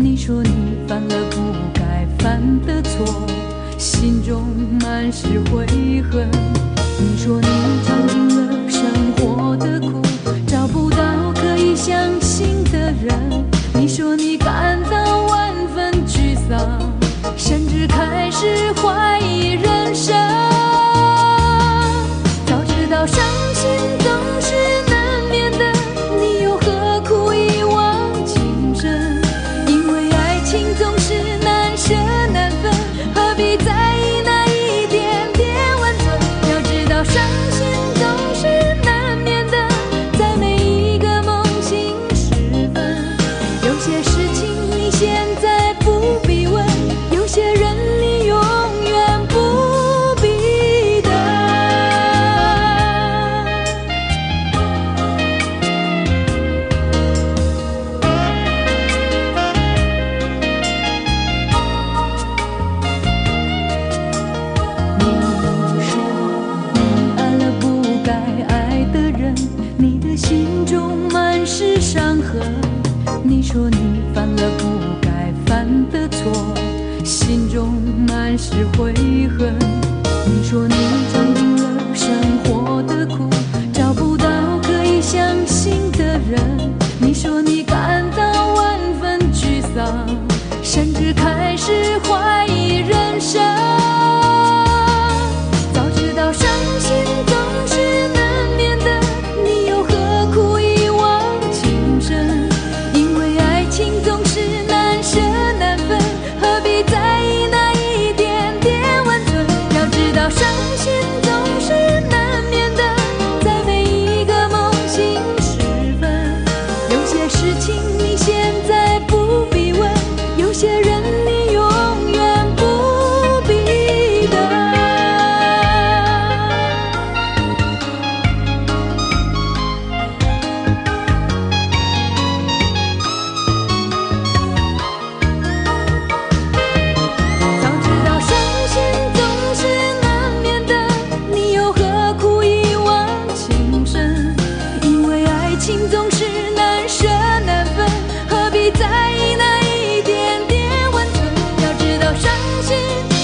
你说你犯了不该犯的错，心中满是悔恨。你说你尝尽了生活的苦，找不到可以相信的人。你说你感到万分沮丧，甚至开始怀疑人生。早知道伤心总是难免的，你又何苦一往情深？因为爱情总是难舍难分，何必在意那一点点温存？要知道伤心总是难免的，在每一个梦醒时分。有些事情你现在不必问，有些人你永远不必等。你说你爱了不该爱的人，你的心中满是伤痕。你说你犯了不该犯的错，心中满是悔恨。你说你尝尽了生活的苦，找不到可以相信的人。你说你感到万分沮丧，甚至开始怀疑人生。早知道伤心总是难免的，你又何苦一往情深？因为爱情总是难舍难分，何必在意那一点点温存？要知道伤心总是难免的，在每一个梦醒时分。有些事情你现在不必问，有些人你永远不必等。早知道伤心总是难免的，你又何苦一往情深？因为爱情总是难舍难分，何必在意那一点点温存？要知道伤心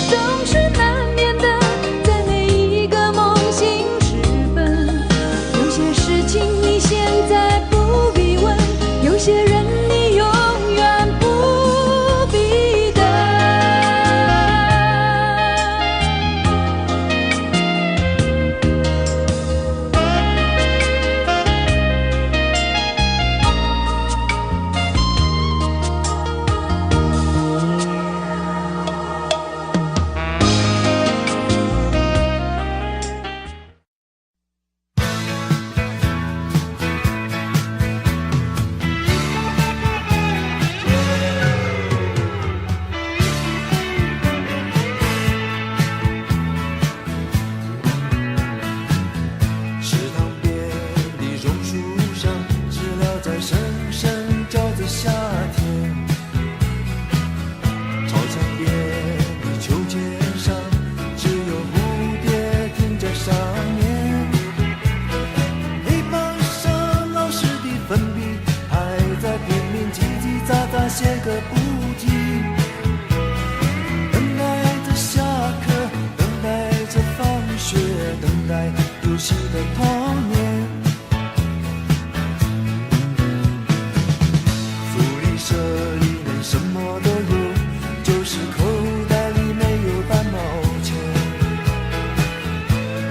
总是难免的，在每一个梦醒时分。有些事情你现在不必问，有些人你永远不必等。池塘边的榕树上，知了在声声叫着夏天。操场边的秋千上，只有蝴蝶停在上面。黑板上老师的粉笔还在拼命叽叽喳喳写个不停。等待着下课，等待着放学，等待游戏的童年。福利社里面什么都有，就是口袋里没有半毛钱。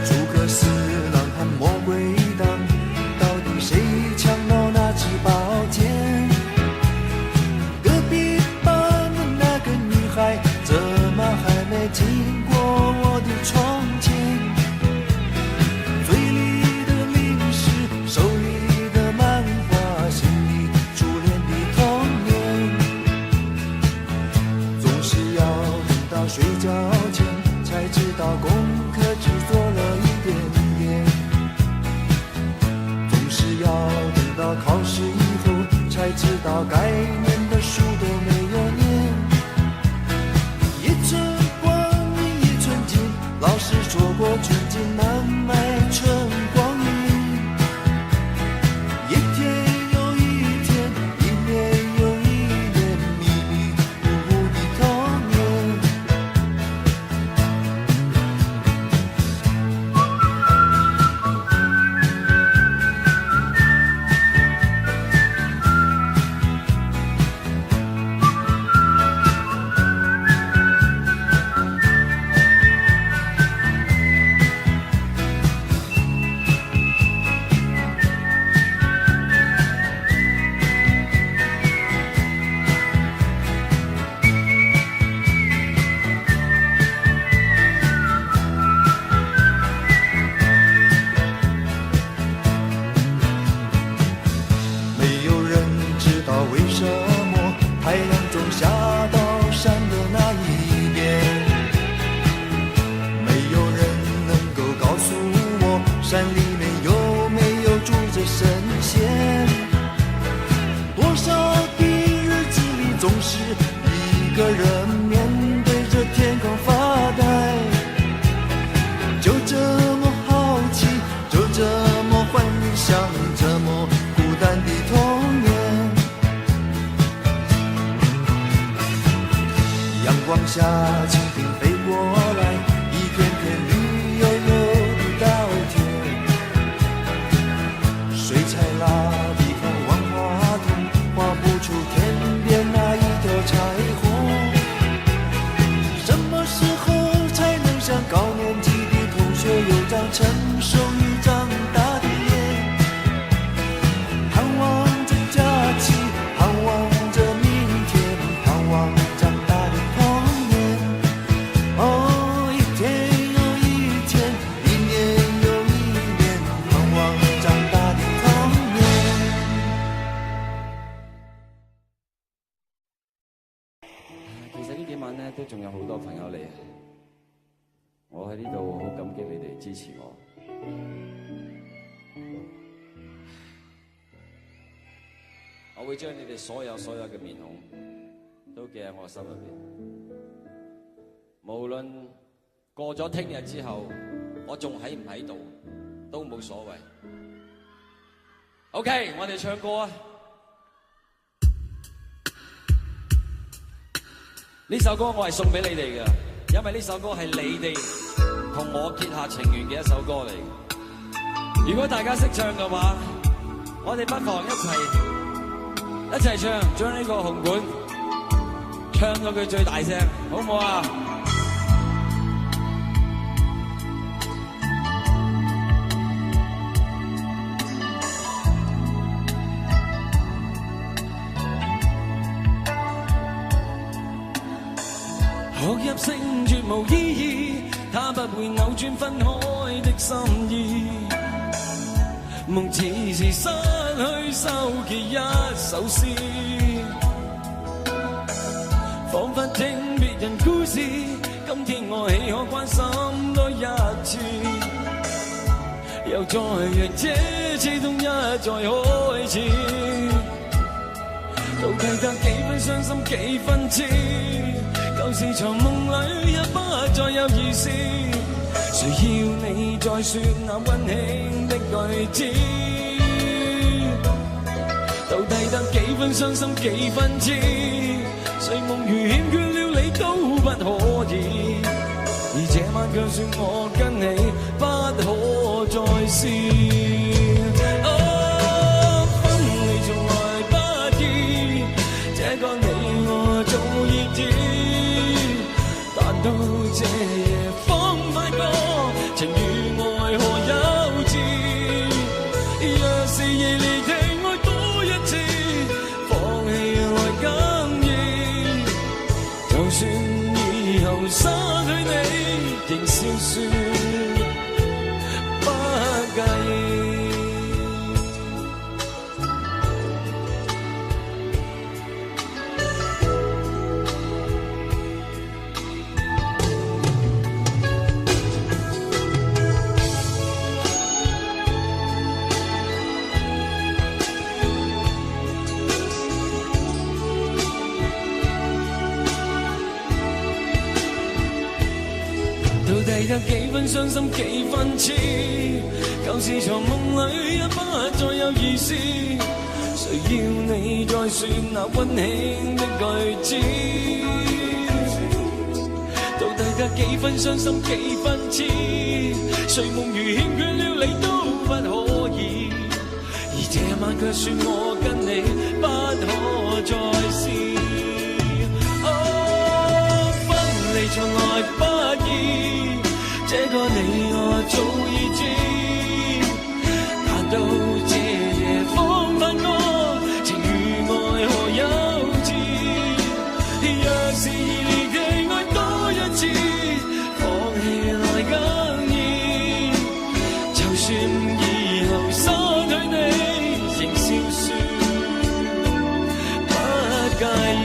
诸葛四郎和魔鬼党，到底谁抢到那支宝剑？隔壁班的那个女孩，怎么还没经过我的窗前？嘴里的零食，手里的漫画，心里初恋的童年。总是要等到睡觉前，才知道功课只做了一点点。总是要等到考试以后，才知道该念的书都没有念。一寸光阴一寸金，老师说过寸金难买春光阴。一天又一天，一年又一年，迷迷下到山的那一边。没有人能够告诉我，山里面有没有住着神仙。多少的日子里，总是一个人面对着天空发呆，就这么好奇，就这么幻想，这么孤单的童年。阳光下蜻蜓飞过来，一片片绿油油的稻田，水彩蜡笔和万花筒画不出天边那一条彩虹。什么时候才能像高年级的同学有张成熟与长大的脸？盼望着假期，盼望着明天，盼望长大的童年。哦，一天又一天，一年又一年，盼望长大的童年。其實呢幾晚咧都仲有好多朋友嚟，我喺呢度好感激你哋支持我。我會將你哋所有嘅面孔都記喺我心入邊，無論過咗聽日之後，我仲喺唔喺度都冇所謂。OK， 我哋唱歌啊！呢首歌我係送俾你哋嘅，因為呢首歌係你哋同我結下情緣嘅一首歌嚟。如果大家識唱嘅話，我哋不妨一齊唱，將呢個紅館唱到佢最大聲，好唔好啊？學入性絕無意義，它不會扭轉分開的心意。夢似是失去收記一首詩，彷彿聽別人故事。今天我豈可關心多一次？又再讓這次痛一再開始，到底得幾分傷心幾分痴？舊時藏夢裏也不再有意思，誰要你再說那溫馨的句子？到底得幾分傷心幾分痴？睡夢如欠缺了你都不可以，而這晚卻說我跟你不可再試。分離從來不易，這個你我早已知。到這夜方發覺情與愛何幼稚，若是已離地愛多一次，放棄愛更易。就算以後失去你，仍笑說不介意。得幾分傷心幾分痴，舊時藏夢裏也不再有意思，誰要你再說那溫馨的句子？到底得幾分傷心幾分痴？睡夢如欠缺了你都不可以，而這晚卻說我跟你不可再試。分離從來不易，這個你我早已知，但到這夜方發覺情與愛何幼稚。若是已離地愛多一次，放棄來更易。就算以後失去你，仍笑說不介意。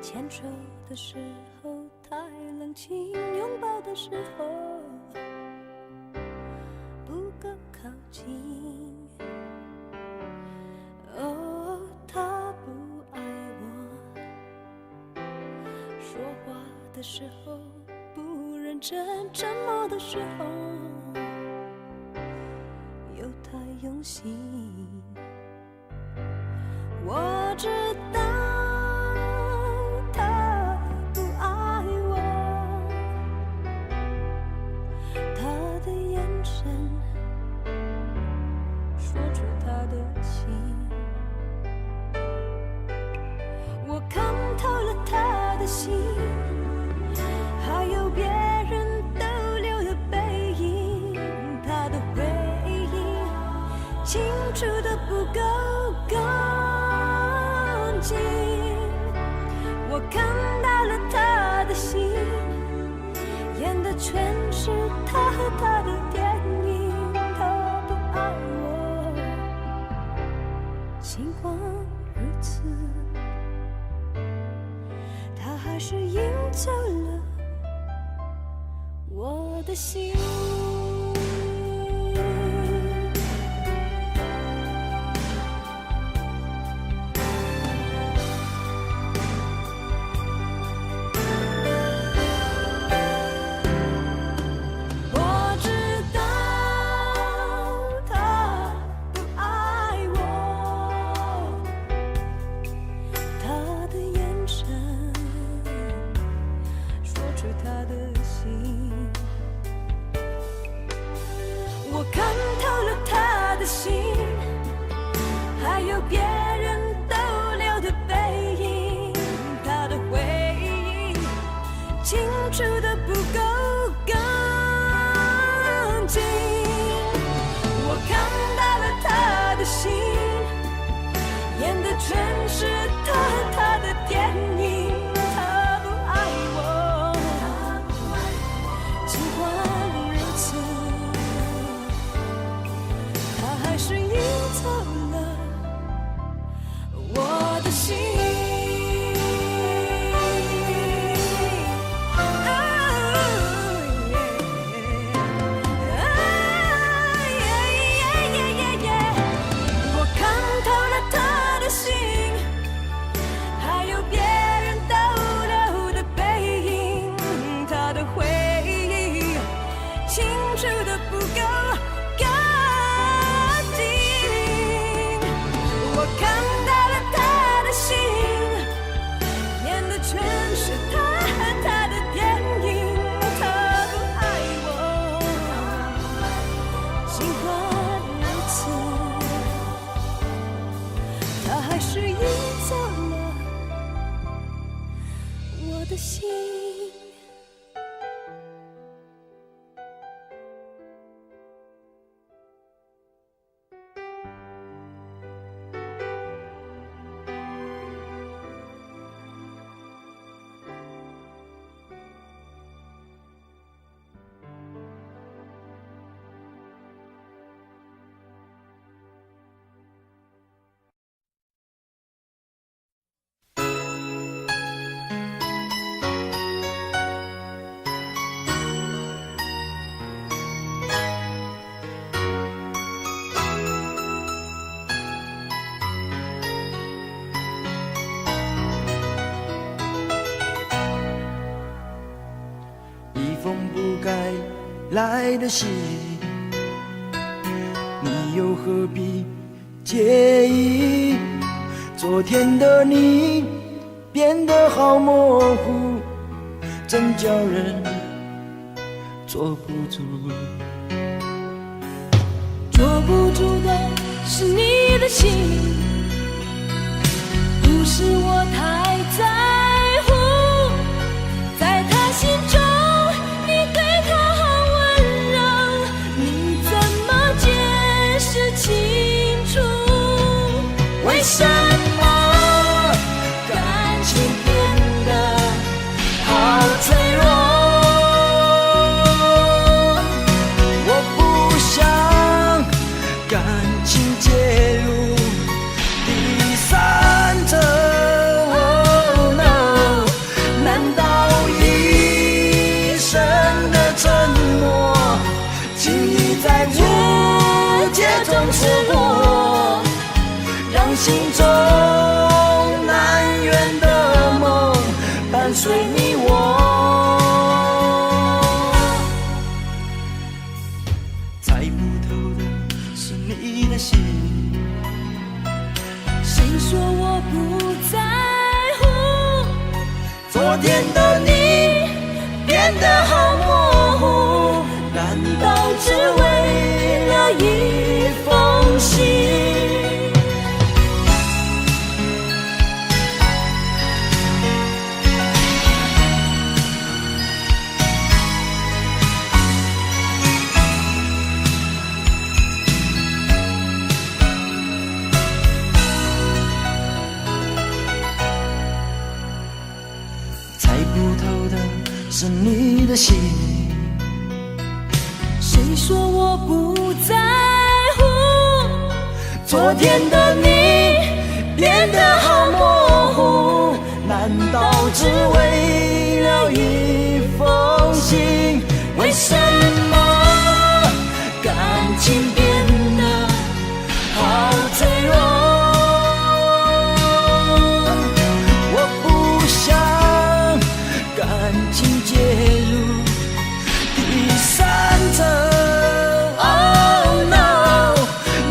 牵手的时候太冷清，拥抱的时候不够靠近。哦，他不爱我，说话的时候不认真，沉默的时候又太用心。我知道他不爱我，他的眼神说出他的心，我看透了他的心，还有别人逗留的背影，他的回应清除的不够干净。我看到了他的心，演的全是他和他的电影。他不爱我，尽管如此，他还是赢走了我的心。我看透了他的心，还有别人逗留的背影，他的回忆清除的不够干净。我看到了他的心，演的全是他和他的电影。他不爱我，尽管如此，还是赢走了我的心。我看透了他的心，还有别人逗留的背影，他的回忆清除的不够干净。我看到了他的心，演的全是他和他的电影。他不爱我，尽管如此，他还是赢走了我的心。封不该来的信，你又何必介意？昨天的你变得好模糊，真叫人坐不住。捉不住的是你的心，不是我太在乎，在他心中你对他好温柔，你怎么解释清楚？为什么感情变得好脆弱？我不想感情介入第三者。在无解中刺破，让心中难圆的梦伴随你我。猜不透的是你的心，谁说我不在乎？昨天的你变得好模糊，难道只为了一封信？是你的心。谁说我不在乎？昨天的你变得好模糊，难道只为了一封信？为什么感情变得好脆弱？我不想感情介入第三者。Oh no，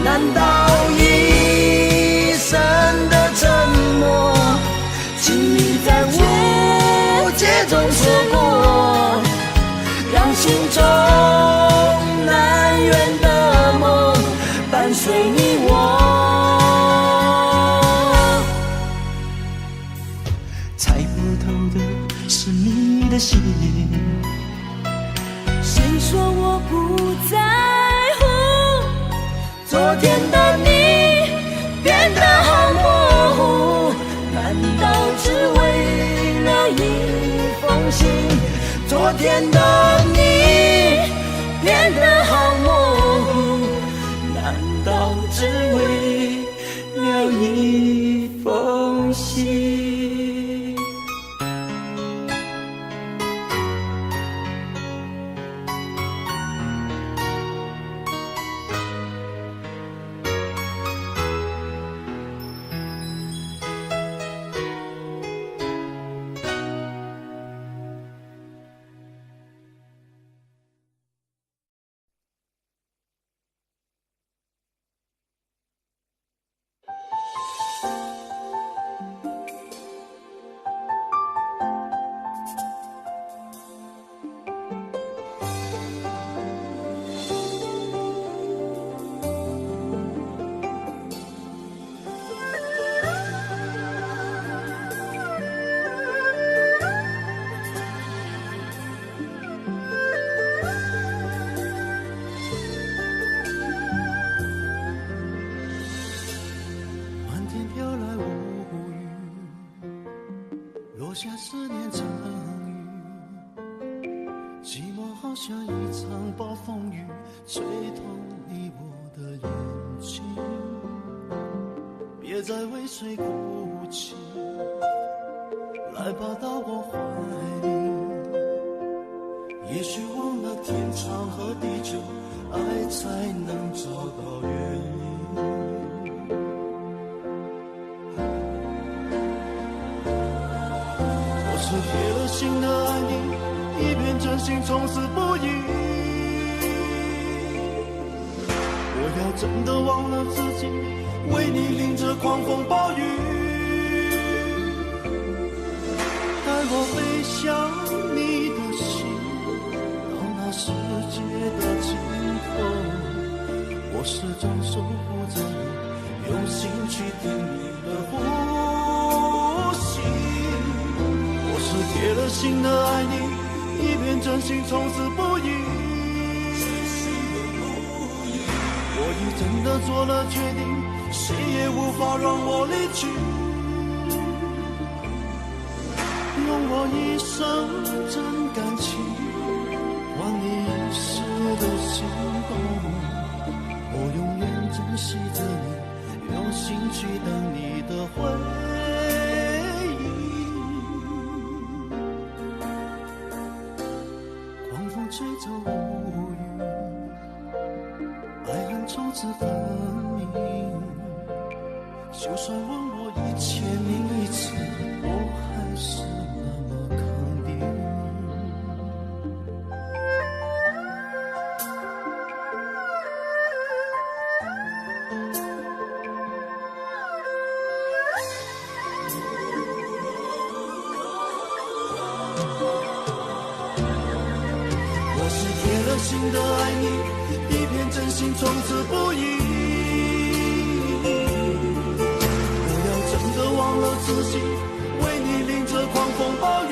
难道一生的沉默，请你在无解中错过，让心中难圆的梦伴随你我。猜不透的是你的心。谁说我不在乎？昨天的你变得好模糊，难道只为了一封信？昨天的你变得好模糊，难道只为了一封信？落下思念成雨，寂寞好像一场暴风雨，吹痛你我的眼睛。别再为谁哭泣，来吧到我怀里。也许忘了天长和地久，爱才能找到原因。是铁了心的爱你，一片真心从此不移。我要真的忘了自己，为你淋着狂风暴雨。带我飞向你的心，到那世界的尽头。我始终守护着你，用心去听你的呼吸。铁了心的爱你，一片真心从此不移。我已真的做了决定，谁也无法让我离去。用我一生真感情，换你一世的心动。我永远珍惜着你，用心去等你的回忆。吹走无语，爱恨从此分明。就算问我1001次，我还是那么肯定。心的爱你，一片真心从此不移。我要真的忘了自己，为你淋着狂风暴雨。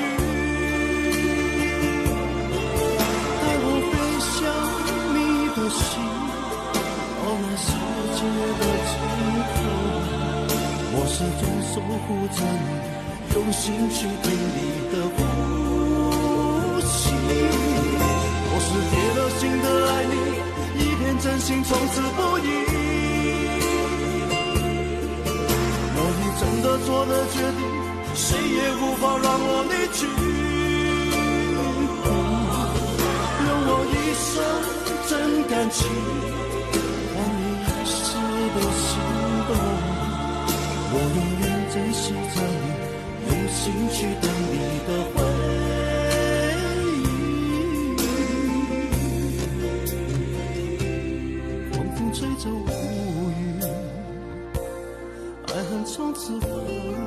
带我飞向你的心，到那世界的尽头。我始终守护着你，用心去听你的呼吸。是铁了心的爱你，一片真心从此不移。若你真的做了决定，谁也无法让我离去。用我一生真感情，换你一世的心动。我永远珍惜着你，用心去等你的回忆。风风吹着无语，爱恨从此分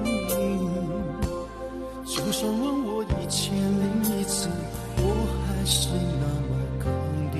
明。就算问我1001次，我还是那么肯定。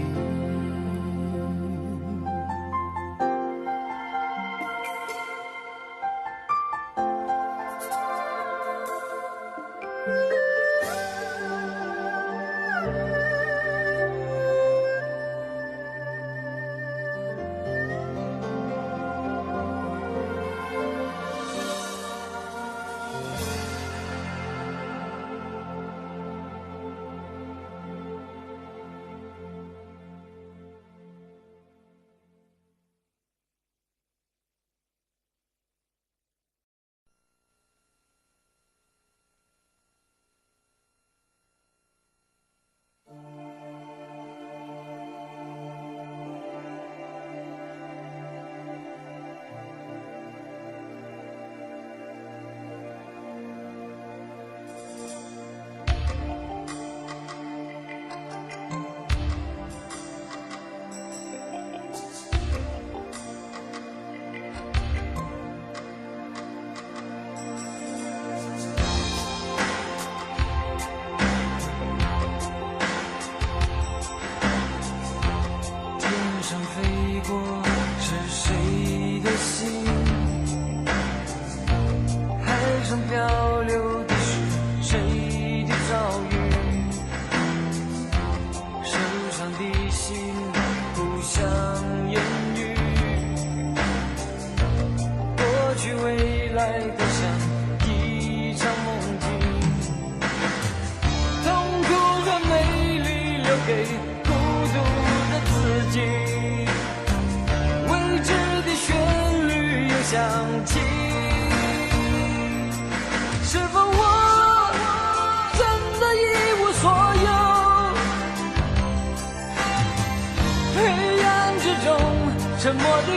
沉默地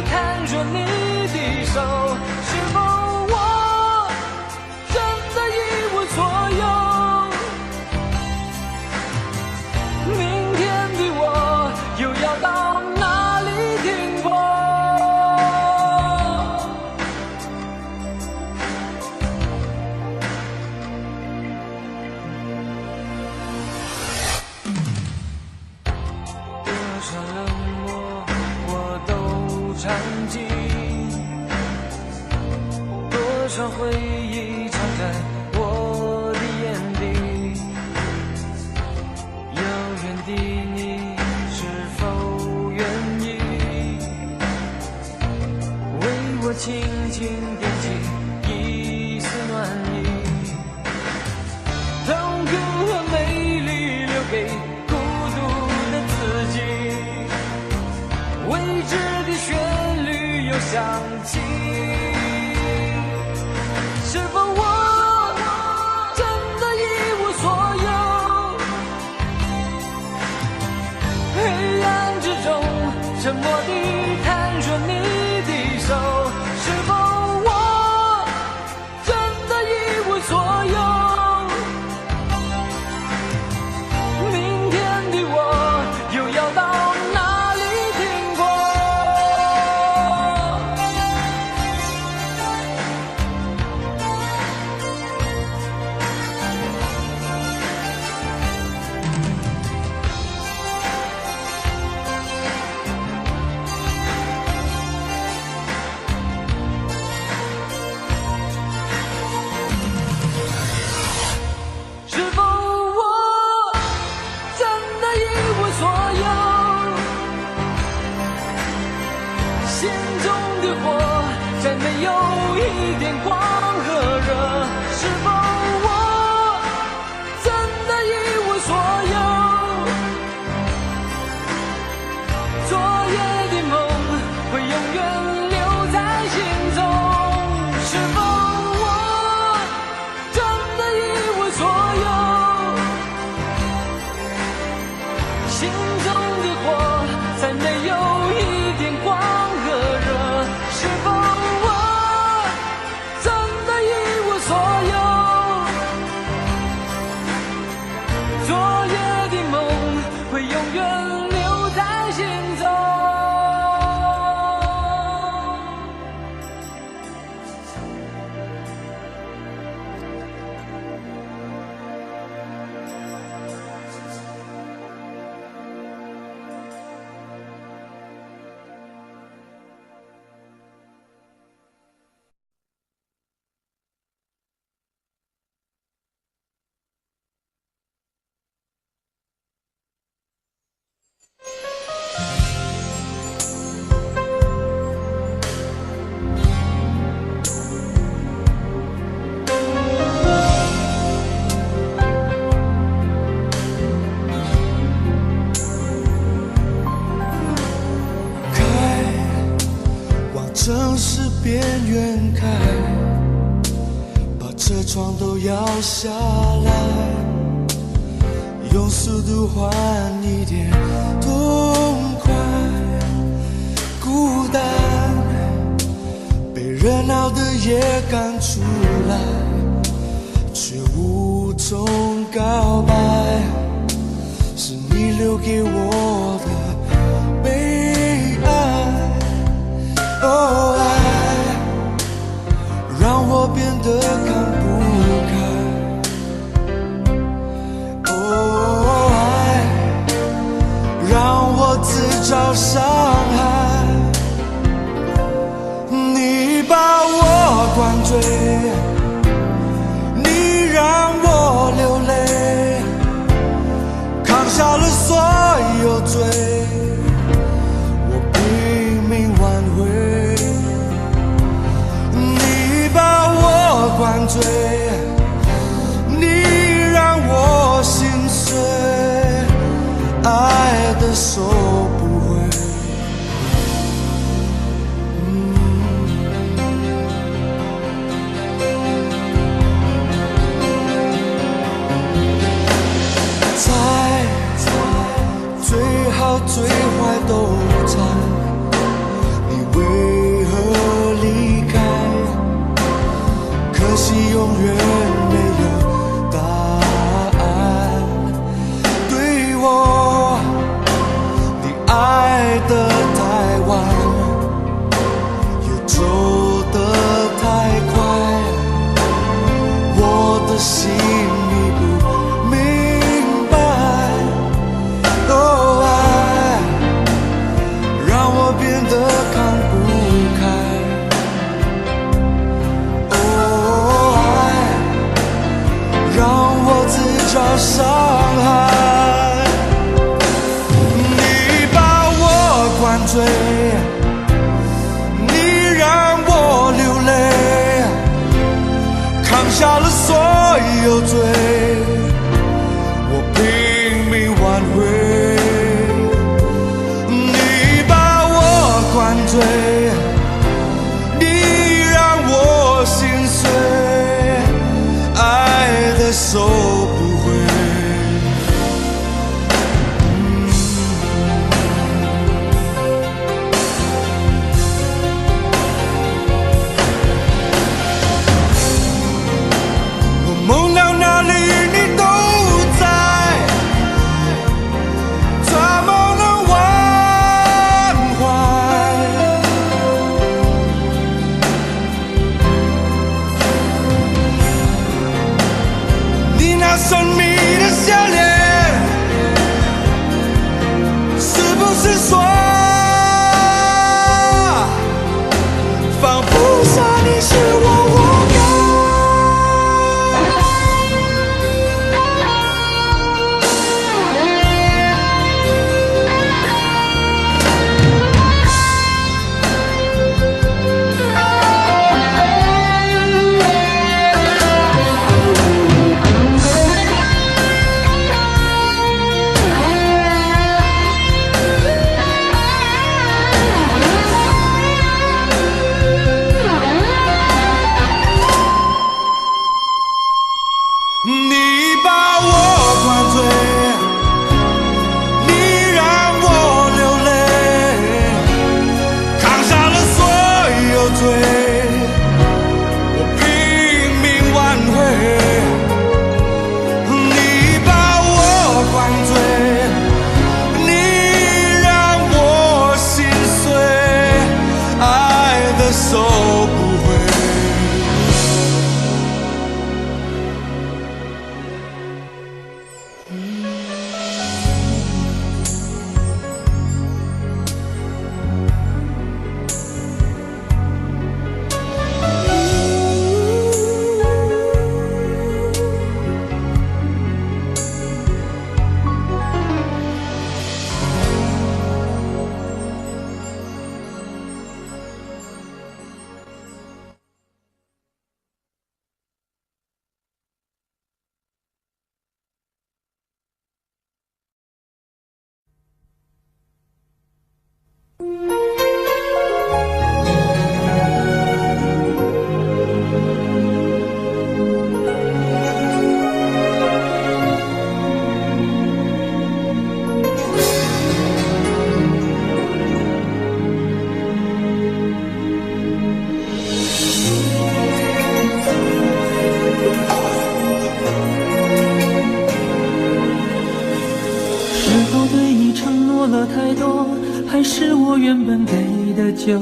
看着你的手，是否我真的一无所有？明天的我又要到哪里停泊？多少冷漠我都尝尽，多少回忆藏在我的眼底。遥远的你是否愿意为我轻轻点起一丝暖意？痛苦和美丽留给孤独的自己，未知的旋律又响起，是否我真的一无所有？黑暗之中沉默地看着你的手，是否我真的一无所有？明天的我又要到哪里停泊？是否我真的一无所有？心中的火再没有一点光和热，是否我真的一无所有？城市边缘开，把车窗都摇下来，用速度换一点痛快。孤单被热闹的夜赶出来，却无从告白，是你留给我的悲哀。哦，爱让我变得看不开。哦，爱让我自找伤害。你把我灌醉，你让我流泪，扛下了所有罪，我拼命挽回。你把我灌醉，你让我心碎，爱的收不回。最好最坏都在，你为何离开？可惜永远没有答案。对我，你爱得太晚，又走得太快，我的心你不明白。哦，爱让我变得看不开。哦，爱让我自找伤害。你把我灌醉，你让我流泪，扛下了所有罪，我拼命挽回。你把我灌醉，你让我心碎，爱的收不回。我梦到哪里你都在，怎么能挽回？你那神秘的笑脸，是不是说放不下你是我活该？你把我灌醉，你让我流泪，扛下了所有罪，我拼命挽回。你把我灌醉，你让我心碎，爱的收不回。是我原本给的就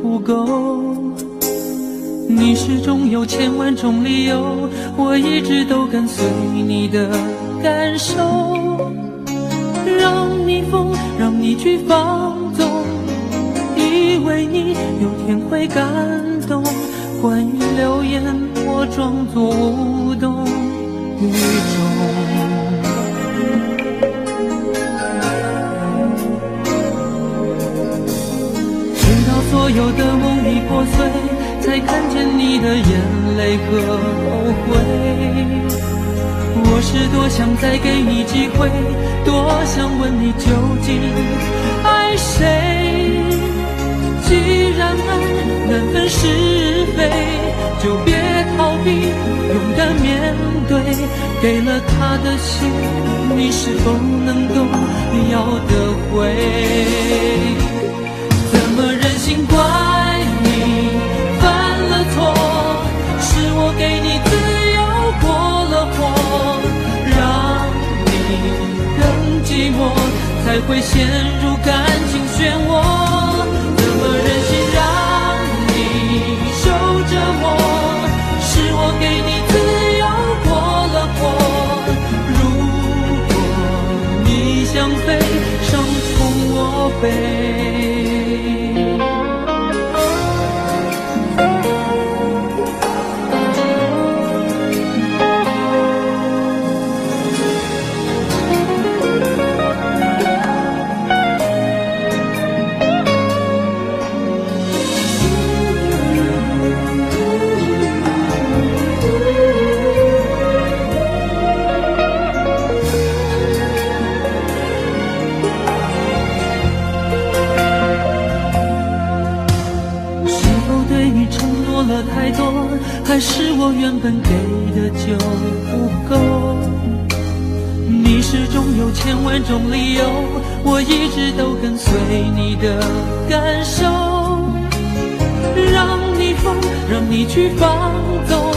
不够，你始终有千万种理由，我一直都跟随你的感受，让你疯，让你去放纵，以为你有天会感动，关于流言我装作无动于衷。所有的梦已破碎，才看见你的眼泪和后悔。我是多想再给你机会，多想问你究竟爱谁。既然爱难分是非，就别逃避，勇敢面对。给了他的心，你是否能够要得回？怎么忍心怪你犯了错？是我给你自由过了火，让你更寂寞，才会陷入感情漩涡。怎么忍心让你受折磨？是我给你自由过了火，如果你想飞，伤从我背。太多，还是我原本给的就不够？你始终有千万种理由，我一直都跟随你的感受，让你疯，让你去放纵，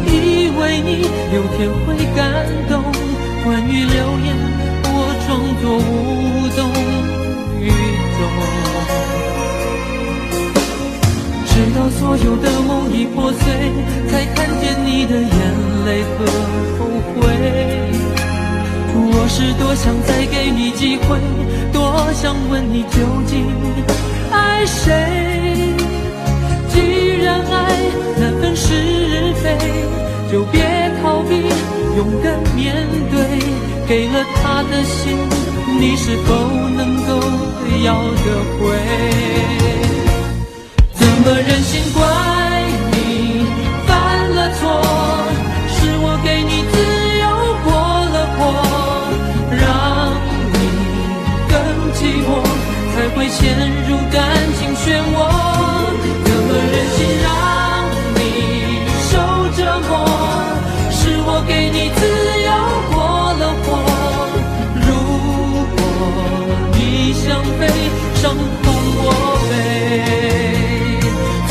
以为你有天会感动。关于流言，我装作无动于衷。直到所有的梦已破碎，才看见你的眼泪和后悔。我是多想再给你机会，多想问你究竟爱谁。既然爱难分是非，就别逃避，勇敢面对。给了他的心，你是否能够要得回？怎么忍心怪你犯了错？是我给你自由过了火，让你更寂寞，才会陷入感情漩涡。怎么忍心让你受折磨？是我给你自由过了火，如果你想飞，伤痛我背。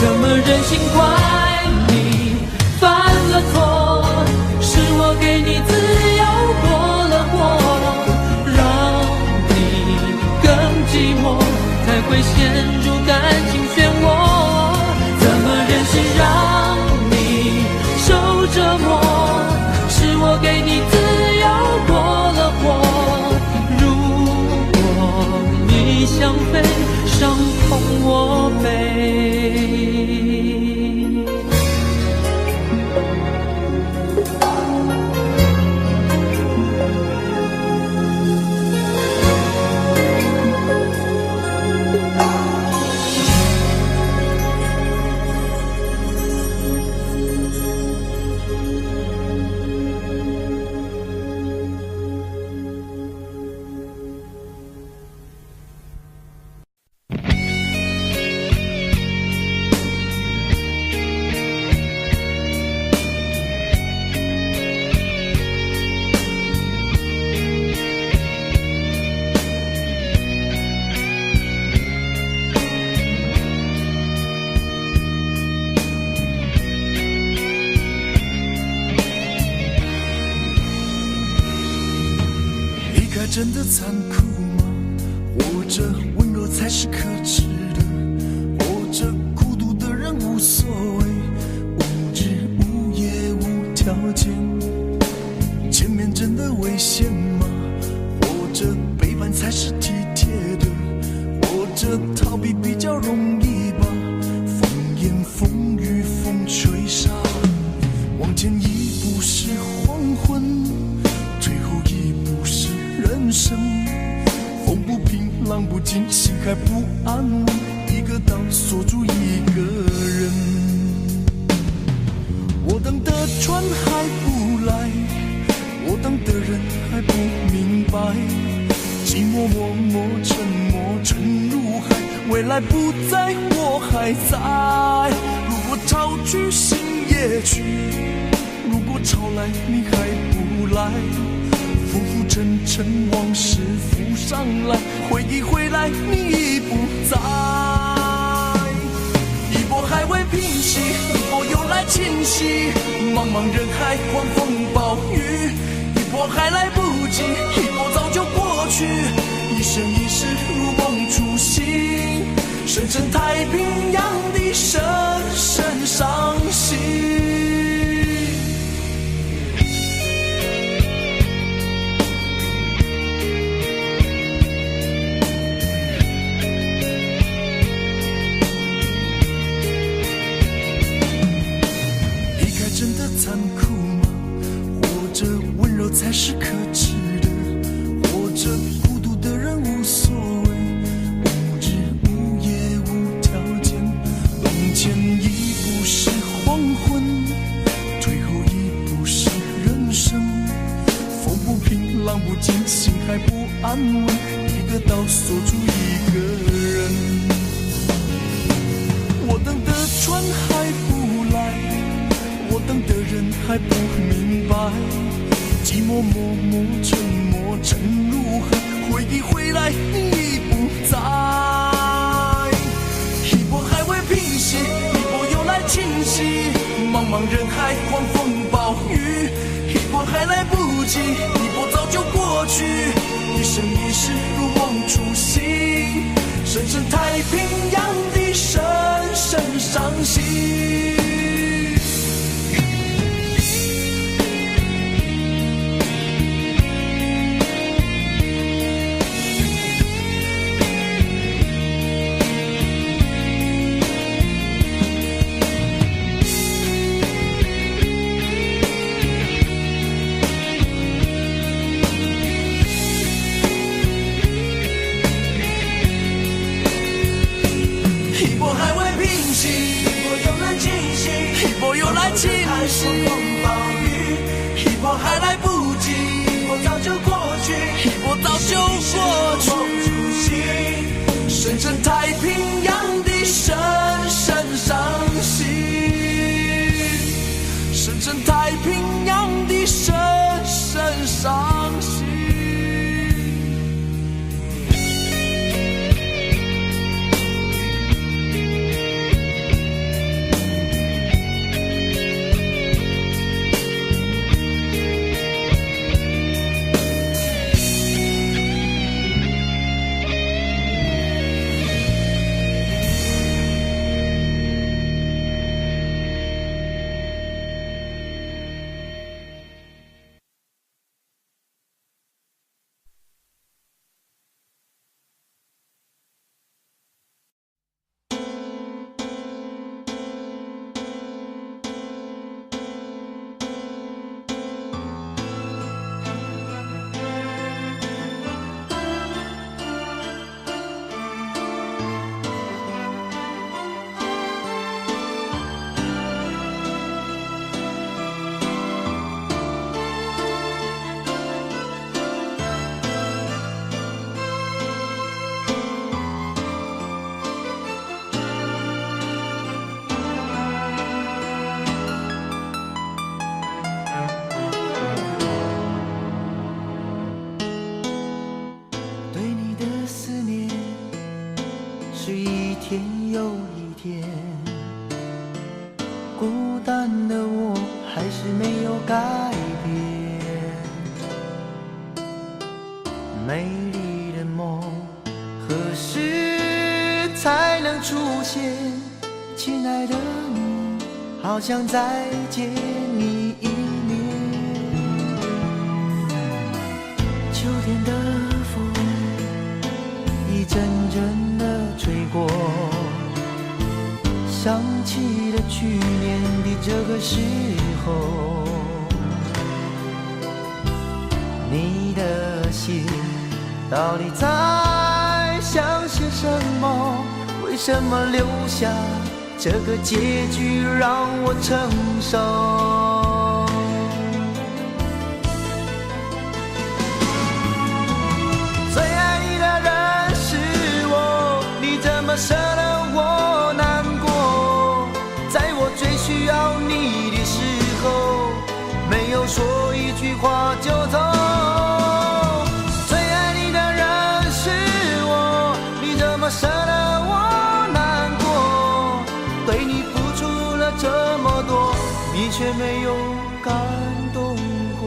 怎么忍心怪你犯了错？是我给你自由过了火，让你更寂寞，才会陷入感情漩涡。怎么忍心让你受折磨？是我给你自由过了火，如果你想飞，伤痛我背。真的残酷吗？或者温柔才是可耻的。活着孤独的人无所谓，无日无夜无条件。前面真的危险吗？活着背叛才是体贴的。活着逃避比较容易吧。风言风语风吹沙，往前一步是黄昏，退后一步是人生。风不平浪不静，心还不安稳，一个岛锁住一个人。我等的船还不来，我等的人还不明白，寂寞默默沉没沉入海，未来不在我还在。如果潮去心也去，如果潮来你还不来，浮浮沉沉往事浮上来，回忆回来你已不在。一波还未平息，一波又来侵袭，茫茫人海狂风暴雨，一波还来不及，一波早就过去，一生一世如梦初醒，深深太平洋的深深伤心。残酷吗？活着温柔才是可耻的。活着孤独的人无所谓，无日无夜无条件。往前一步是黄昏，退后一步是人生。风不平浪不静，心还不安稳，一个岛锁住一个人。我等的船还不来，我等的人还不明白，寂寞默默沉没沉入海，回忆回来你已不在。一波还未平息，一波又来侵袭，茫茫人海狂风暴雨，一波还来不及，一波早就过去，一生一世如梦初醒，深深太平洋的深深伤心。一波还来不及，一波早就过去，一波早就过去，深深太平洋的深深伤心，深深太平洋的深深伤心。美丽的梦何时亲爱的你，好想再见你一面。秋天的风一阵阵地吹过，想起了去年的这个时候，你的心到底在想些什么？为什么留下这个结局让我承受？最爱你的人是我，你怎么舍得我难过？在我最需要你的时候，没有说一句话就走。最爱你的人是我，你怎么舍得我难过？对你付出了这么多，你却没有感动过。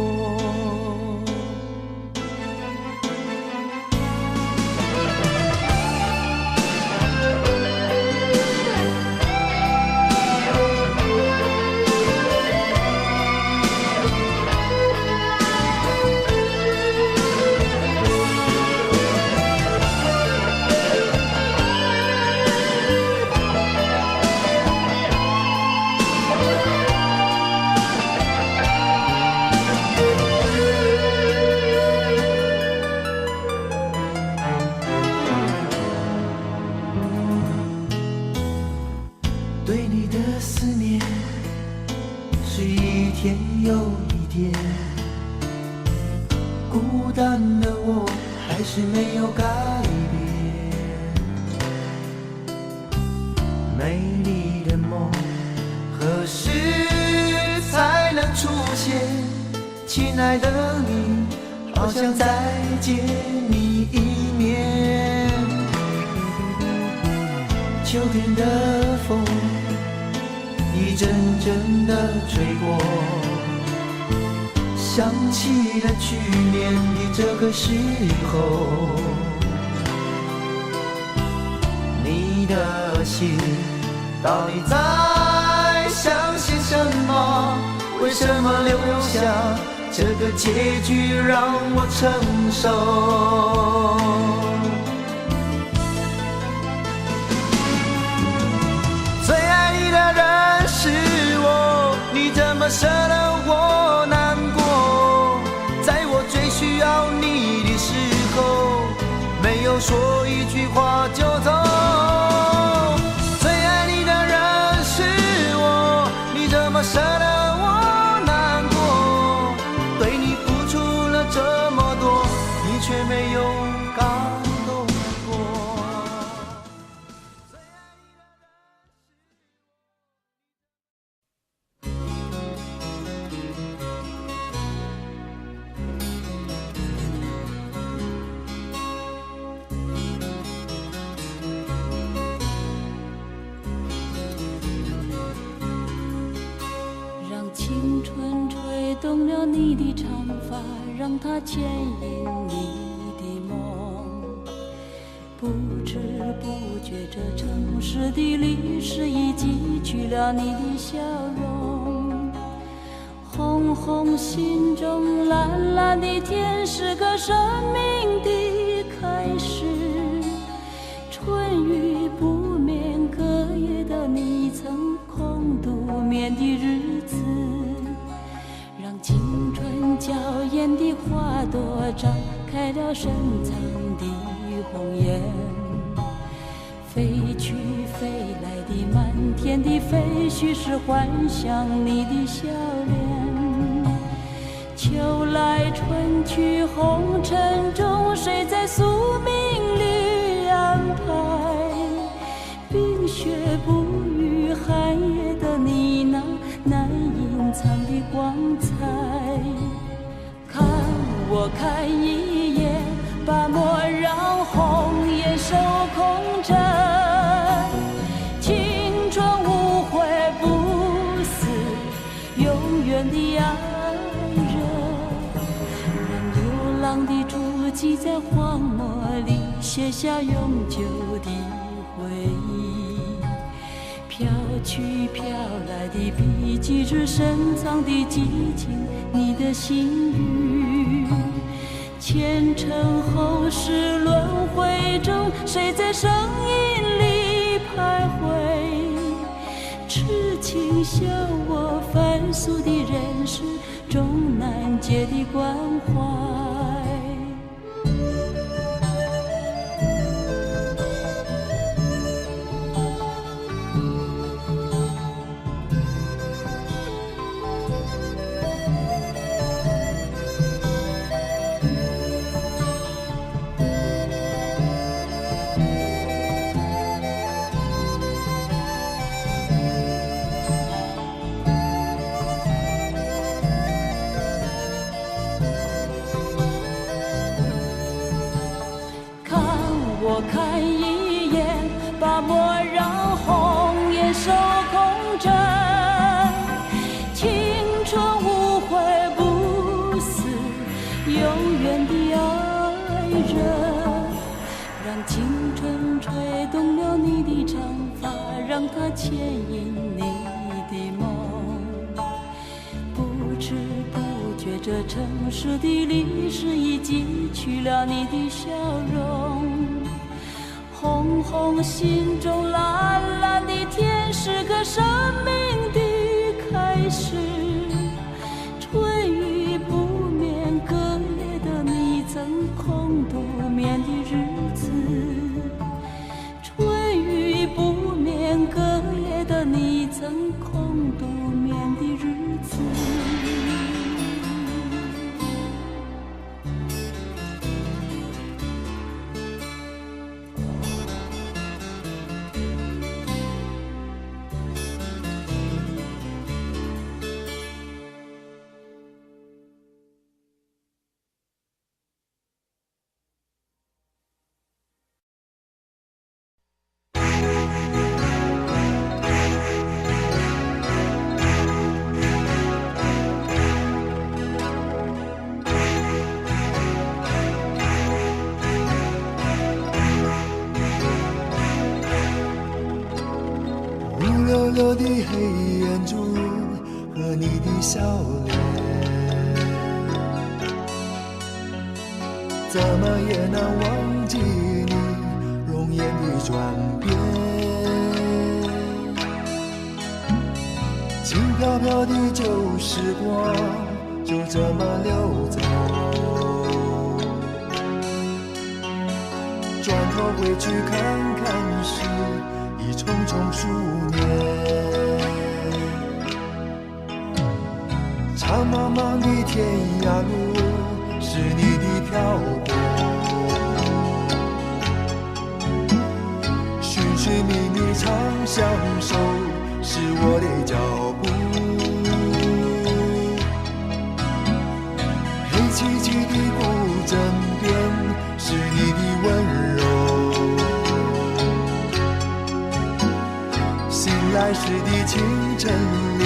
对你的思念是一天又一天，孤单的我还是没有改变。美丽的梦何时才能出现？亲爱的你，好想再见你一面。秋天的风一阵阵地吹过，想起了去年的这个时候，你的心到底在想些什么？为什么留下这个结局让我承受？最爱你的人是我，你怎么舍得我难过？在我最需要你的时候，没有说一句话就走。最爱你的人是我，你怎么舍得我难过？对你付出了这么多，你却没有感动过。青春吹动了你的长发，让它牵引你的梦。不知不觉，这城市的历史已记取了你的笑容。红红心中，蓝蓝的天，是个生命的开始。春雨不眠，隔夜的你曾空独眠的日子，让青春娇艳的花朵张开了深藏的红颜。飞去飞来的满天的飞絮，是幻想你的笑脸。秋来春去红尘中，谁在宿命里安排？冰雪不语，寒夜的你那难隐藏的光彩。看我看一眼，把莫让红颜守空枕。青春无悔不死，永远的爱人。让流浪的足迹在荒漠里写下永久的回忆。飘去飘来的笔迹，是深藏的激情，你的心语。前尘后世轮回中，谁在声音里徘徊？痴情笑我凡俗的人世中难解的关怀。看一眼，把莫让红颜守空枕。青春无悔不死，永远的爱人。让青春吹动了你的长发，让它牵引你的梦。不知不觉，这城市的历史已记取了你的笑容。红红心中蓝蓝的天，是个生命的开始。春雨不眠，隔夜的你曾空独眠的日子。春雨不眠，隔夜的你曾空独眠的日子。溜溜的黑眼珠和你的笑脸，怎么也难忘记你容颜的转变。轻飘飘的旧时光就这么溜走，转头回去看看时已匆匆数年。长茫茫的天涯路是你的漂泊，寻寻觅觅长相守是我的脚步。黑漆漆的古镇边是你的温柔，醒来时的清晨里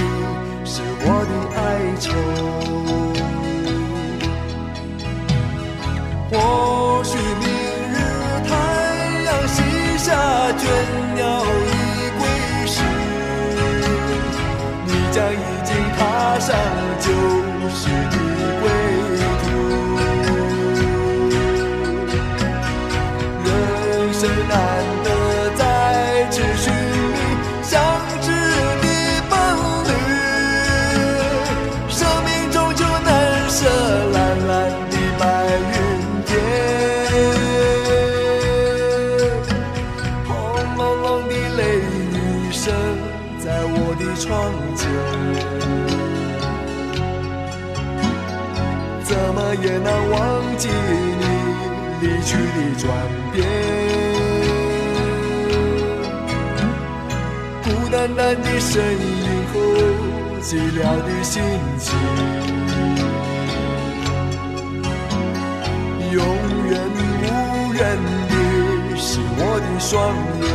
是我的哀愁。或许明日太阳西下，倦鸟已归时，你将已经踏上旧时的归途。人生难得再次寻觅相知的伴侣，生命终究难舍蓝蓝的白云天。轰隆隆的雷雨声在我的窗前，怎么也难忘记你离去的转变。孤单单的身影后寂寥的心情，永远无人的是我的双眼。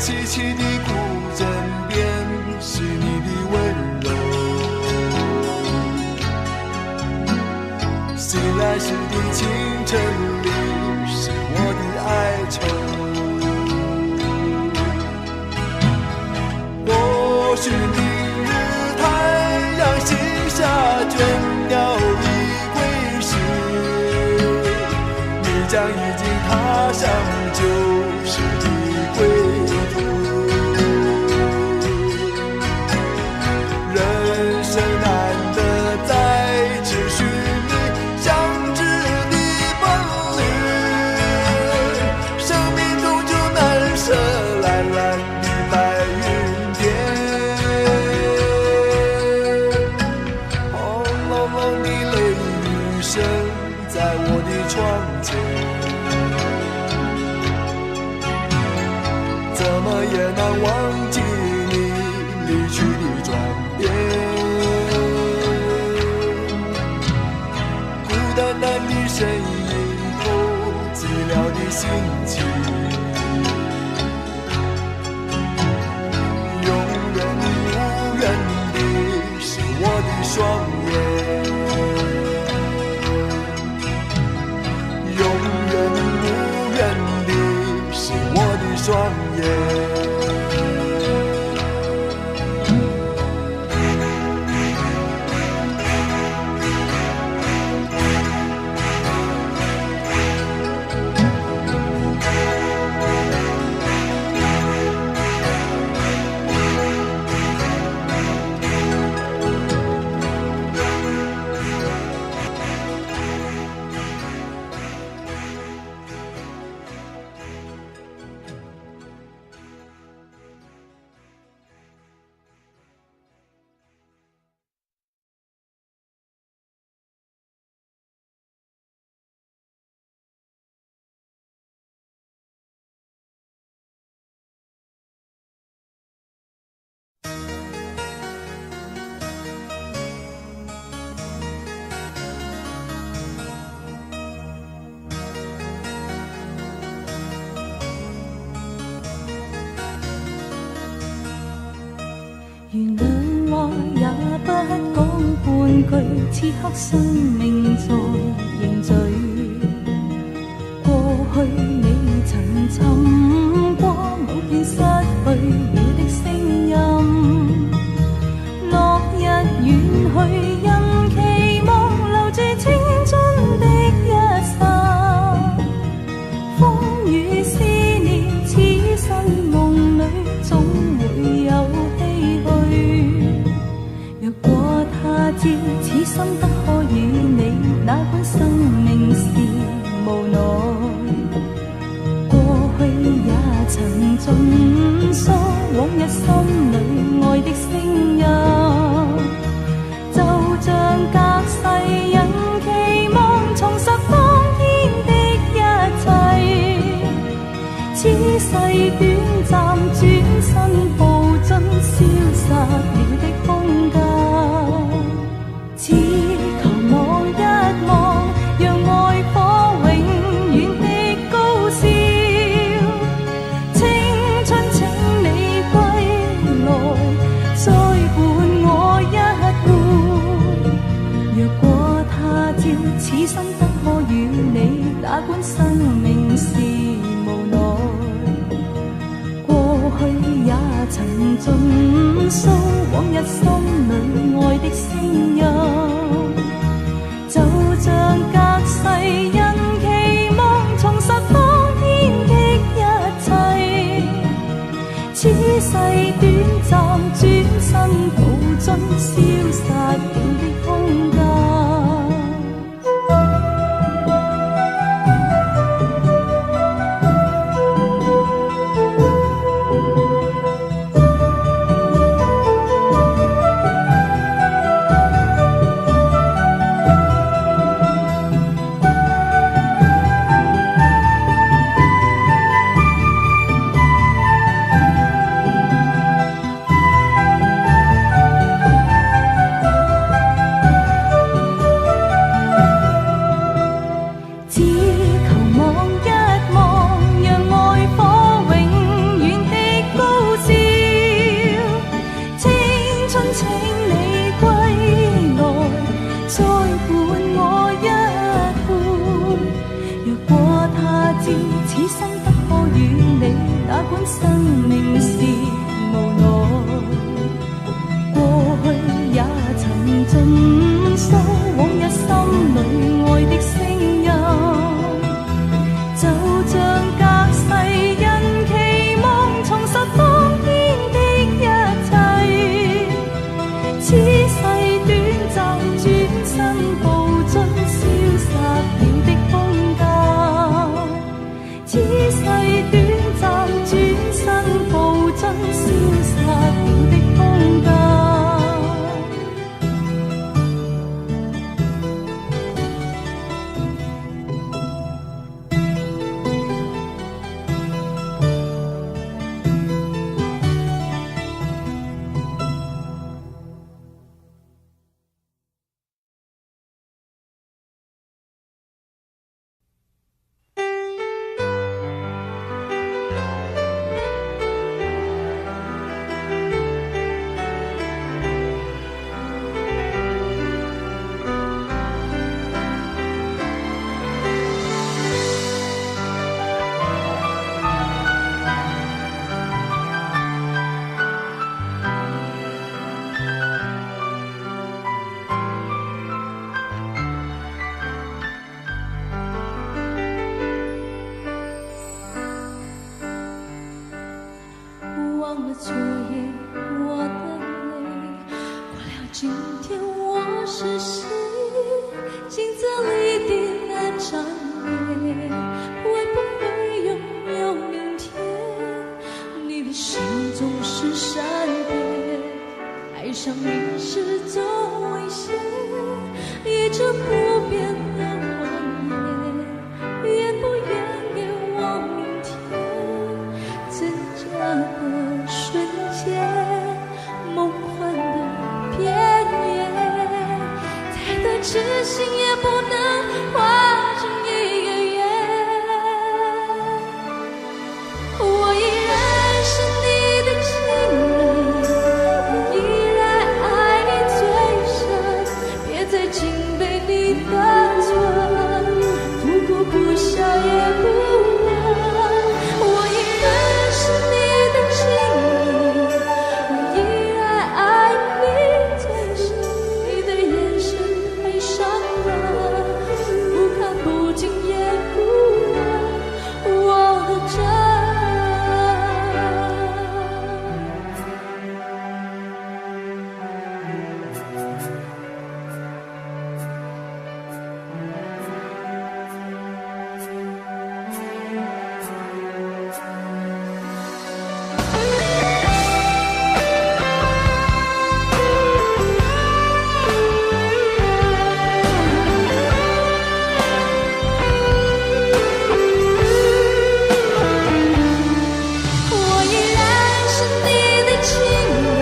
凄凄的古镇边是你的温柔，醒来时的清晨里是我的哀愁。或许明日太阳西下，倦鸟已归时，你将已经踏上旧时的归途。人生难得再次寻你相知的伴侣，生命终究难舍蓝蓝的白云天。轰隆隆的雷雨声在我的窗前，怎么也难忘记你离去的转变。孤单单的身影透寂寥的心情，永远无人的是我的双眼，永远无人的是我的双眼。原谅話也不講半句，此刻生命在凝聚。過去你曾尋過某段失去了的聲音，落日遠去，因期望留住青春的一剎。風雨思念，此生夢裏總會有若果他朝此心得可與你，哪管生命是無奈。過去也曾盡訴往日心裏愛的聲音，就像隔世人期望重拾當天的一切。此世短暫，轉身步進消失了的空間。只求望一望，讓愛火永遠的高燒。青春請你歸來，再伴我一回。若果他朝此生得可與你，哪管生命是無奈。過去也曾盡訴往日心裏愛的聲音，就像隔世人期望重拾當天的一切。此世短暫，轉身步進消失了的空間。若果他知此生不可與你，哪管生命是無奈。過去也曾盡訴往日心裏愛的聲音，就像隔世人期望重拾當天的一切。此世短暫，轉身步進消失了的空間。此世短暫，轉身步進消失了的空間。忘了昨夜我的泪，过了今天我是谁？镜子里的那张脸，会不会拥有明天？你的心总是善变，爱上你是种危险，一直不变的谎言，愿不愿给我明天？真假的瞬间，梦幻的边缘，再多痴心也不能化成一个圆。我依然是你的情人，我依然爱你最深，别再紧背你的唇，不哭不笑也不问。我依然是你的情人，我依然爱你最深，你的眼神太伤人，不看不敬也不问我的真。我依然是你的情人，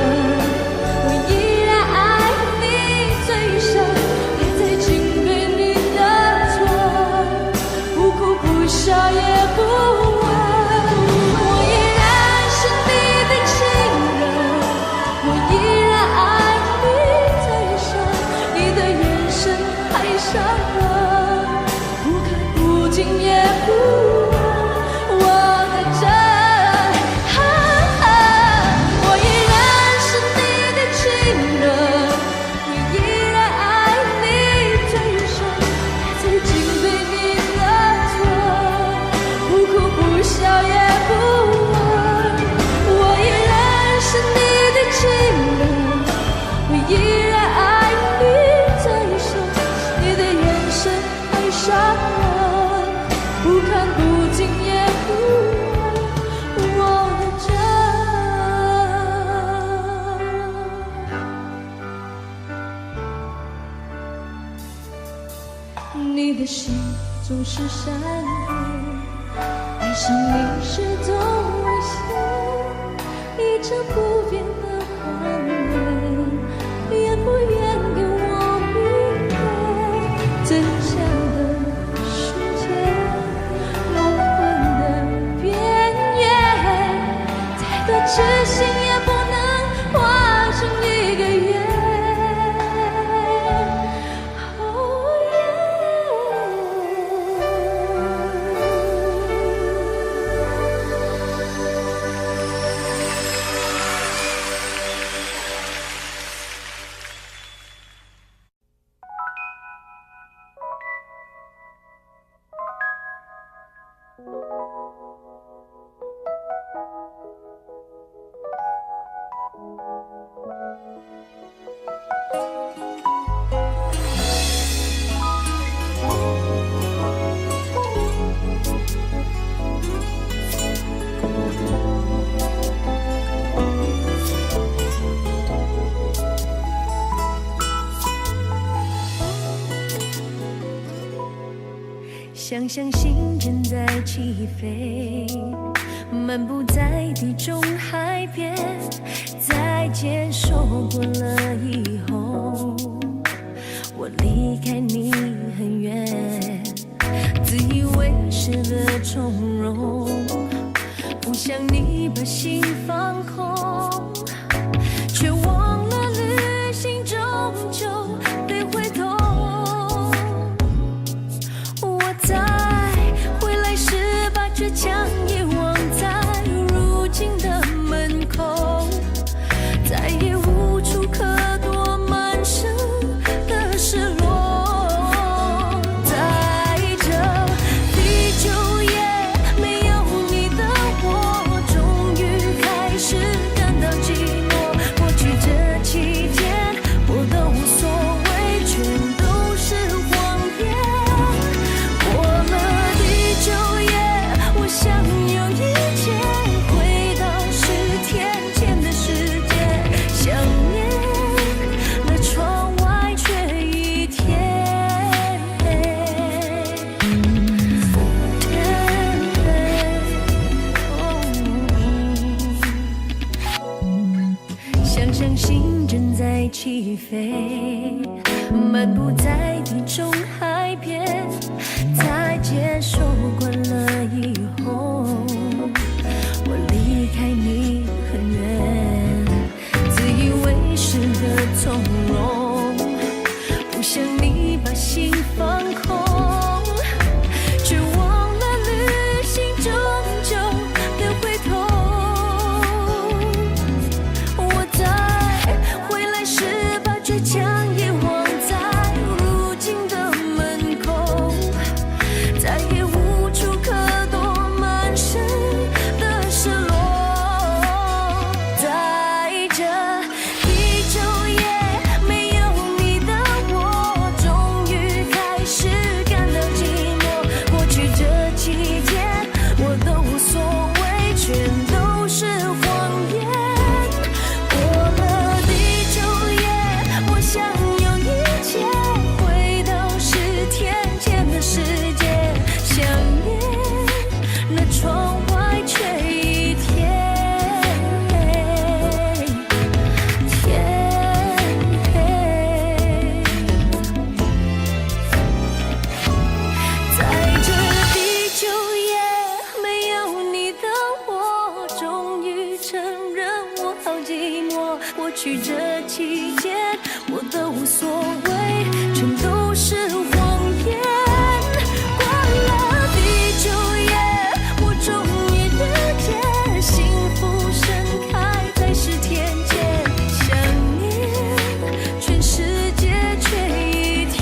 我依然爱你最深，别再紧背你的唇，不哭不笑也不问。我依然是你的情人，我依然爱你最深，你的眼神太伤人，不看不敬也不问我的真。我依然是你的情人，我依然爱你最深，别再紧背你的唇，不哭不笑也不问。我依然是你的情人，我依然爱你最深，你的眼神太伤人，不看不敬也不问我的真。你的心总是善变，爱上你是种危险，一直不变的谎言，愿不愿给我明天？真相的世界，梦幻的边缘，再多痴心也不能化成一个圆。哦耶想象心正在起飞，漫步在地中海边，再见说过了以后，我离开你很远，自以为是的从容，不想你把心放空，却忘了旅行终究得回头。在回来时把倔强遗忘在如今的门口，再也无处可躲满身的失落。在这地久也没有你的我，终于开始感到寂寞。过去这期间我都无所谓，全都是谎言。想有一天回到10天前的世界，想念了窗外却一天。想象心正在起飞，漫步在地中海边，再见说惯了以后，我离开你很远，自以为是的从容，不想你把心放空，却忘了旅行终究得回头。我在回来时把倔强遗忘在如今的门口，再也无处可躲满身的失落。在这地久也没有你的我，终于开始感到寂寞。过去这期间我都无所谓，全都是谎言。过了地久也，我想有一天回到10天前的世界，想念那窗外却一天。在这地久也没有你的我，终于承认我好寂寞。过去这期间我都无所谓，全都是谎言。过了地久也，我终于了解，幸福盛开在10天前，想念全世界却一天。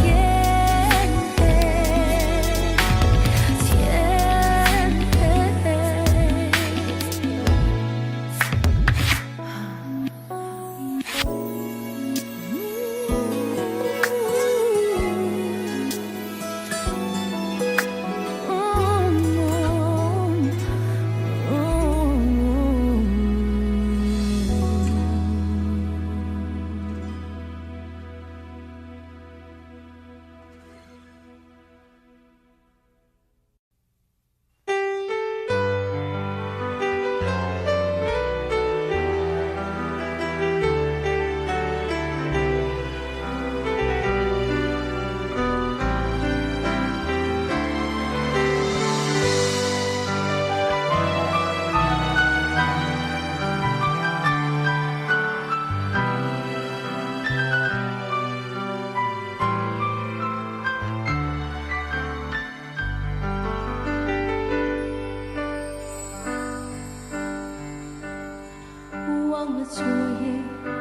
忘了昨夜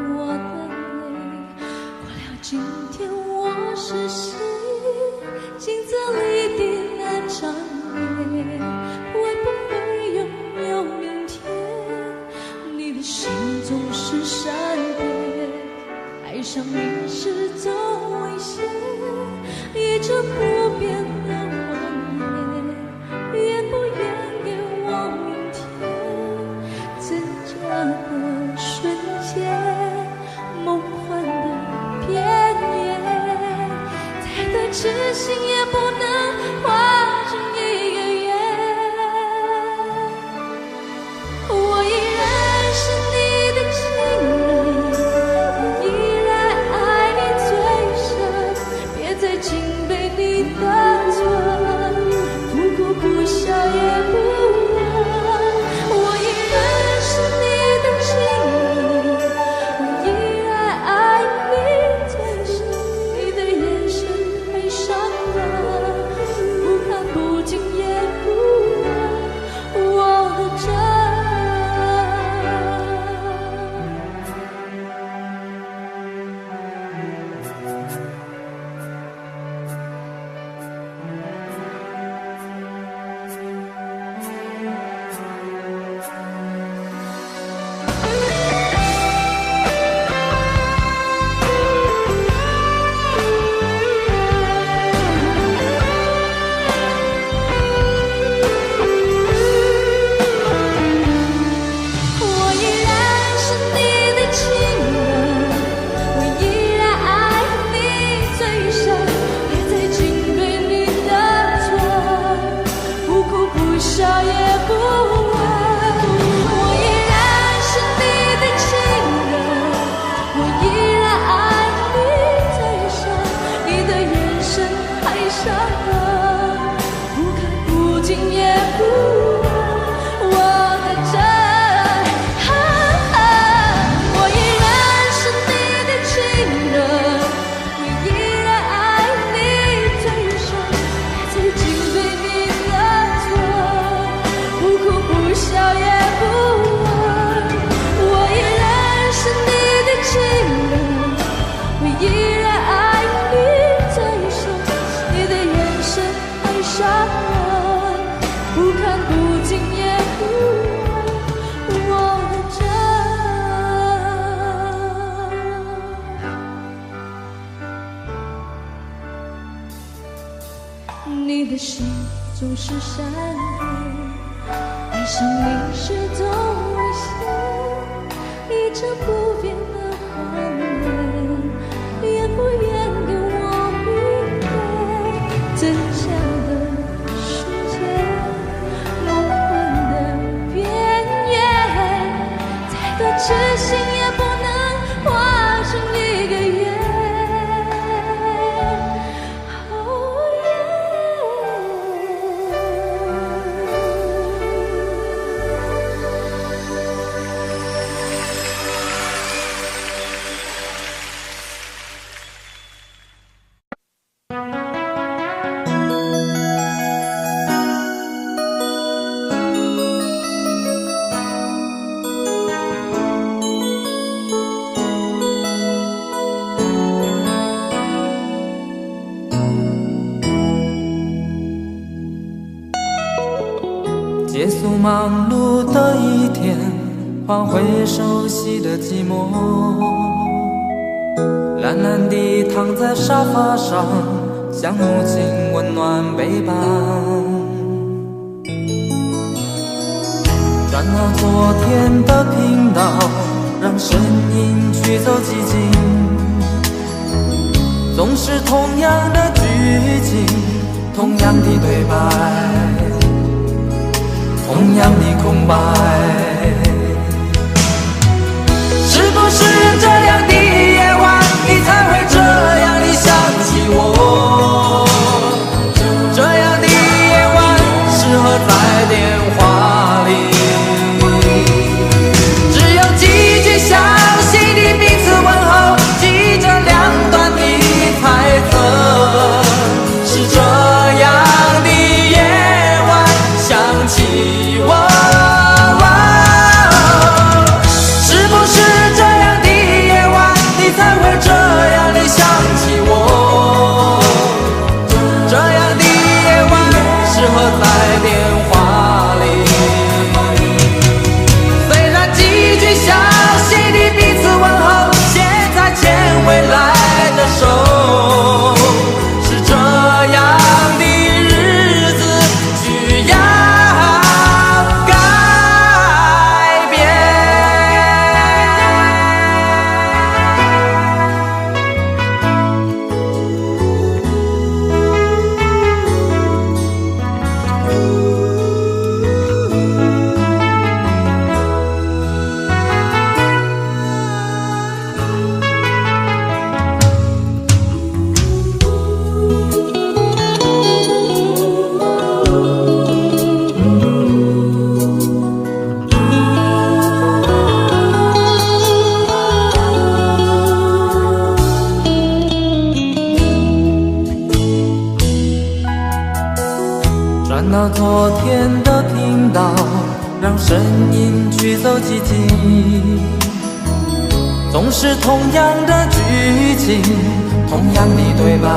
我的泪，过了今天我是谁？镜子里的那张脸，笑也不问。我依然是你的情人，我依然爱你最深，你的眼神太伤人，不看不听也不问我的真。我依然是你的情人，我依然爱你最深，曾经对你的错，不哭不笑也不问。我依然是你的情人，我依然爱你最深，你的眼神太伤人，不看不听也不问我的真。你的心总是善良，爱上你是种危险，一成不变的谎言，愿不愿跟我面对真相的世界，梦幻的边缘，再多痴心也不能化成一个圆。结束忙碌的一天，换回熟悉的寂寞，懒懒地躺在沙发上，像母亲温暖背膀。转到昨天的频道，让声音驱走寂静，总是同样的剧情，同样的对白，同样的空白。是不是这样的夜晚，你才会这样地想起我？这样的夜晚适合在电话里，只有几句详细的彼此问候，记着两端的猜测。是这样的夜晚想起我。未来的手，是这样的日子需要改变。转到昨天的频道，让声音驱走寂静，总是同样的剧情，同样的对白，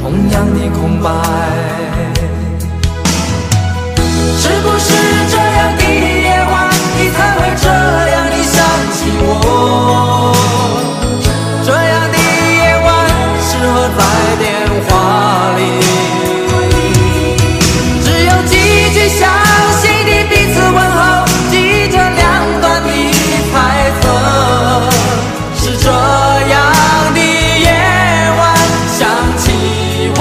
同样的空白。是不是这样的夜晚，你才会这样地想起我？这样的夜晚适合在电话里，详细的彼此问候，记着两端的猜测。是这样的夜晚想起我。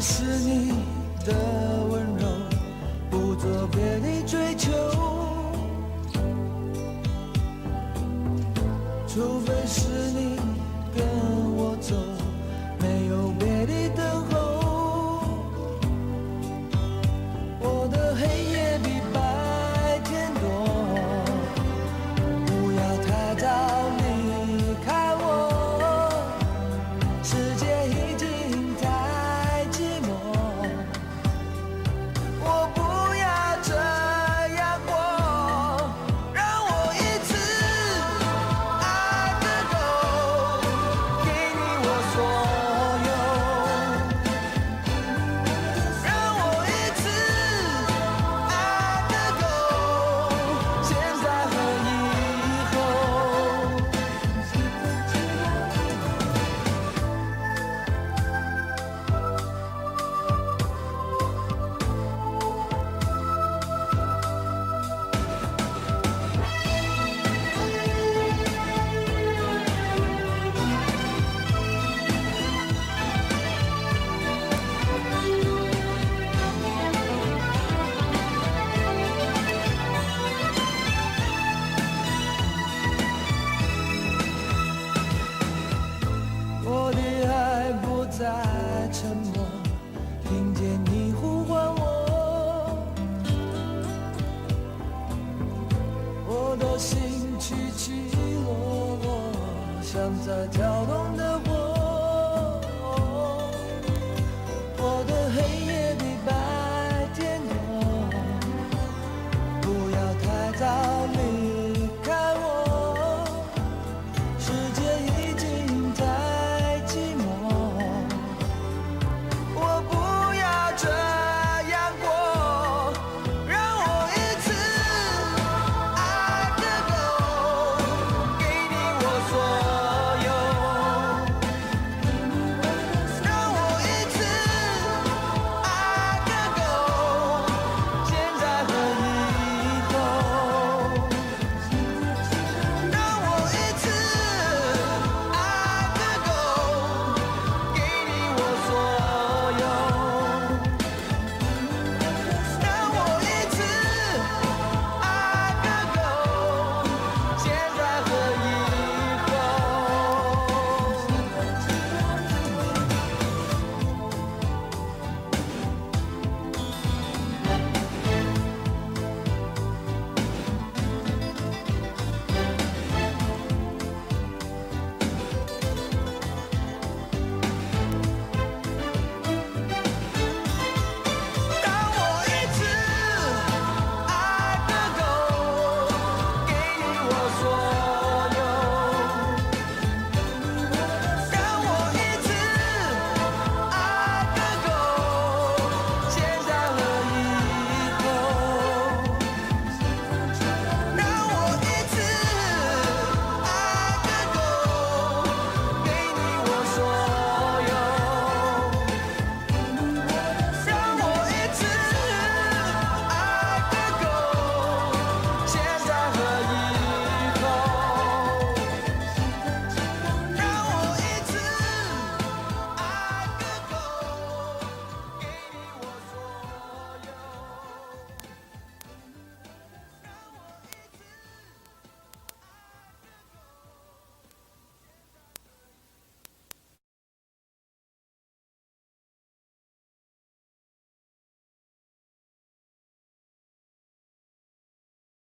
是你的温柔，不做别的追求，除非是你跟我走，没有别的等候。我的黑夜比白天多，不要太早离开我，世界已经太寂寞，我不要这样过，让我一次爱个够，给你我所有，让我一次爱个够，现在和以后。我的爱不再沉默，听见你呼唤我，我的心起起落落，像在跳动的火。